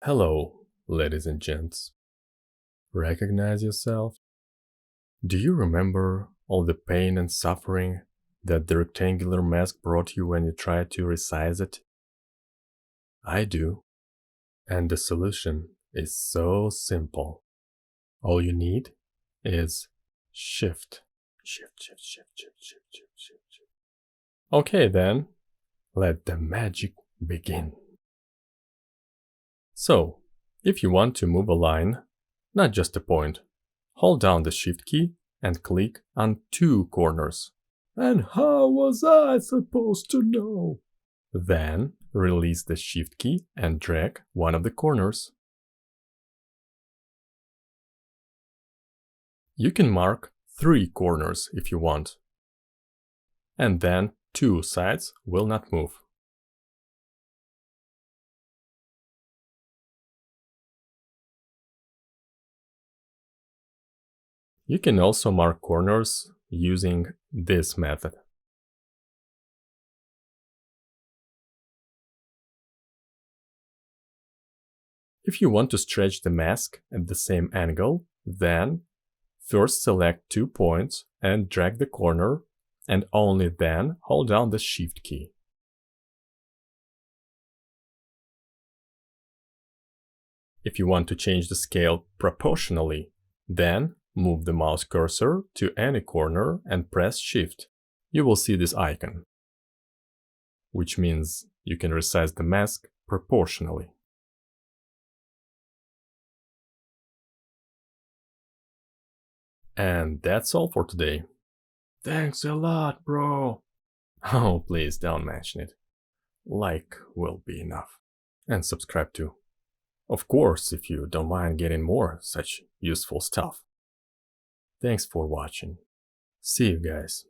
Hello, ladies and gents. Recognize yourself? Do you remember all the pain and suffering that the rectangular mask brought you when you tried to resize it? I do. And the solution is so simple. All you need is shift. Shift. Okay then, let the magic begin. So, if you want to move a line, not just a point, hold down the Shift key and click on two corners. And how was I supposed to know? Then release the Shift key and drag one of the corners. You can mark 3 corners if you want. And then 2 sides will not move. You can also mark corners using this method. If you want to stretch the mask at the same angle, then first select 2 points and drag the corner, and only then hold down the Shift key. If you want to change the scale proportionally, then move the mouse cursor to any corner and press Shift. You will see this icon, which means you can resize the mask proportionally. And that's all for today. Thanks a lot, bro. Oh, please don't mention it. Like will be enough. And subscribe too. Of course, if you don't mind getting more such useful stuff. Thanks for watching. See you guys.